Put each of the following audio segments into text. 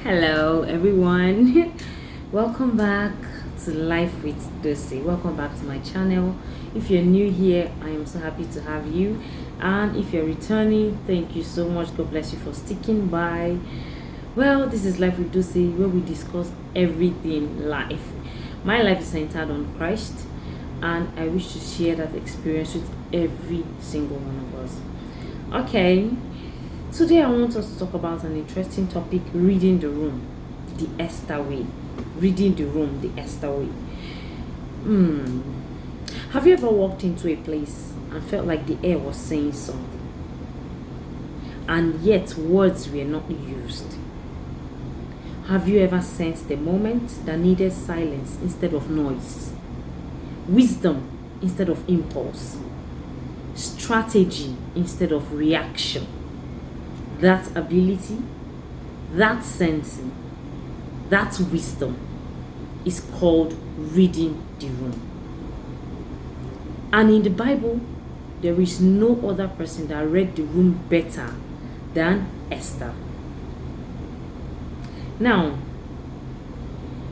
Hello, everyone. Welcome back to Life with Lucy. Welcome back to my channel. If you're new here, I am so happy to have you. And if you're returning, thank you so much. God bless you for sticking by. Well, this is Life with Lucy, where we discuss everything life. My life is centered on Christ, and I wish to share that experience with every single one of us. Okay. Today I want us to talk about an interesting topic, reading the room, the Esther way. Reading the room, the Esther way. Have you ever walked into a place and felt like the air was saying something, and yet words were not used? Have you ever sensed a moment that needed silence instead of noise? Wisdom instead of impulse? Strategy instead of reaction? That ability, that sensing, that wisdom is called reading the room. And in the Bible, there is no other person that read the room better than Esther. Now,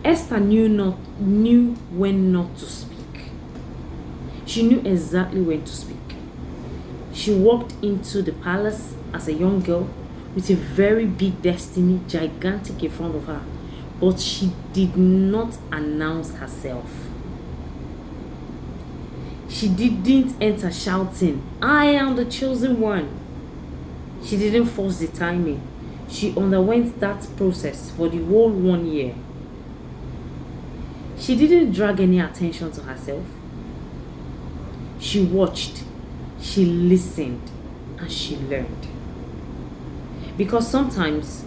Esther knew when not to speak. She knew exactly when to speak. She walked into the palace as a young girl with a very big destiny, gigantic in front of her, but she did not announce herself. She didn't enter shouting, "I am the chosen one." She didn't force the timing. She underwent that process for the whole 1 year. She didn't drag any attention to herself. She watched, she listened, and she learned. Because sometimes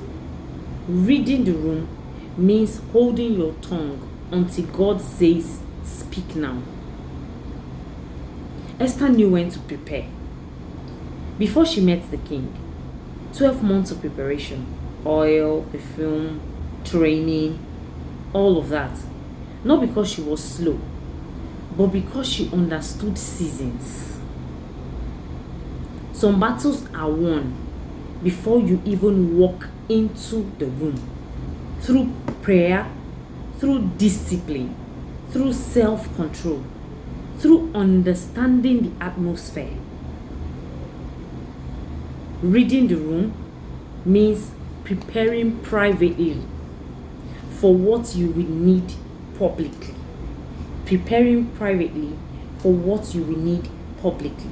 reading the room means holding your tongue until God says, "Speak now." Esther knew when to prepare. Before she met the king, 12 months of preparation, oil, perfume, training, all of that. Not because she was slow, but because she understood seasons. Some battles are won before you even walk into the room. Through prayer, through discipline, through self-control, through understanding the atmosphere. Reading the room means preparing privately for what you will need publicly. Preparing privately for what you will need publicly.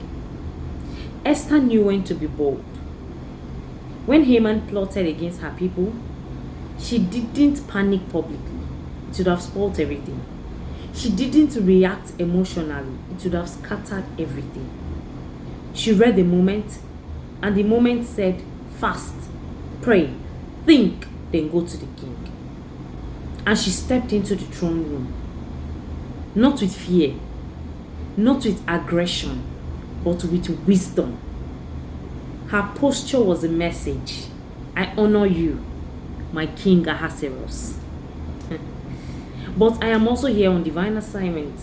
Esther knew when to be bold. When Haman plotted against her people, she didn't panic publicly. It would have spoiled everything. She didn't react emotionally. It would have scattered everything. She read the moment, and the moment said, "Fast, pray, think, then go to the king." And she stepped into the throne room. Not with fear, not with aggression, but with wisdom. Her posture was a message. "I honor you, my King Ahasuerus. But I am also here on divine assignment."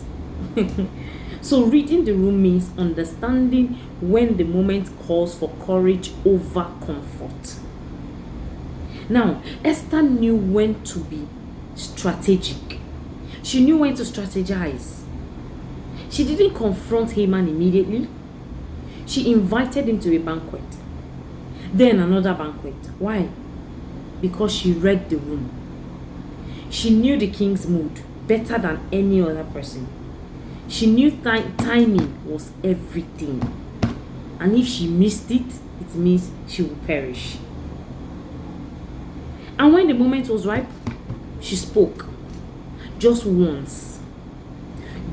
So reading the room means understanding when the moment calls for courage over comfort. Now, Esther knew when to be strategic. She knew when to strategize. She didn't confront Haman immediately. She invited him to a banquet. Then another banquet. Why? Because she read the room. She knew the king's mood better than any other person. She knew timing was everything. And if she missed it, it means she would perish. And when the moment was ripe, she spoke. Just once.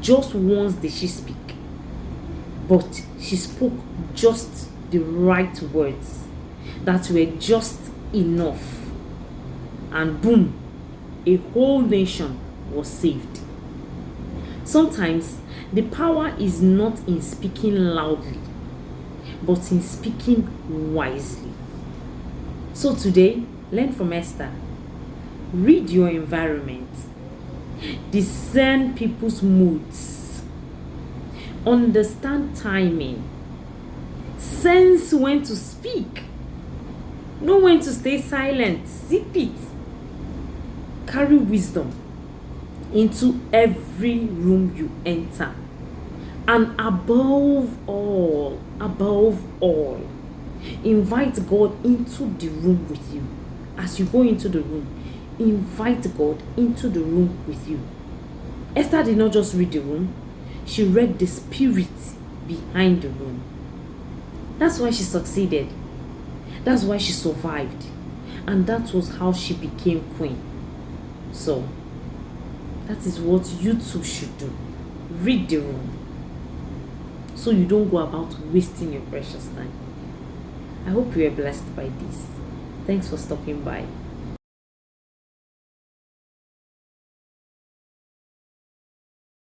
Just once did she speak. But she spoke just the right words that were just enough. And boom, a whole nation was saved. Sometimes the power is not in speaking loudly, but in speaking wisely. So today, learn from Esther. Read your environment. Discern people's moods. Understand timing. Sense when to speak. Know when to stay silent. Zip it. Carry wisdom into every room you enter. And above all, invite God into the room with you. As you go into the room, invite God into the room with you. Esther did not just read the room, she read the spirit behind the room. That's why she succeeded. That's why she survived. And that was how she became queen. So, that is what you too should do. Read the room, so you don't go about wasting your precious time. I hope you are blessed by this. Thanks for stopping by.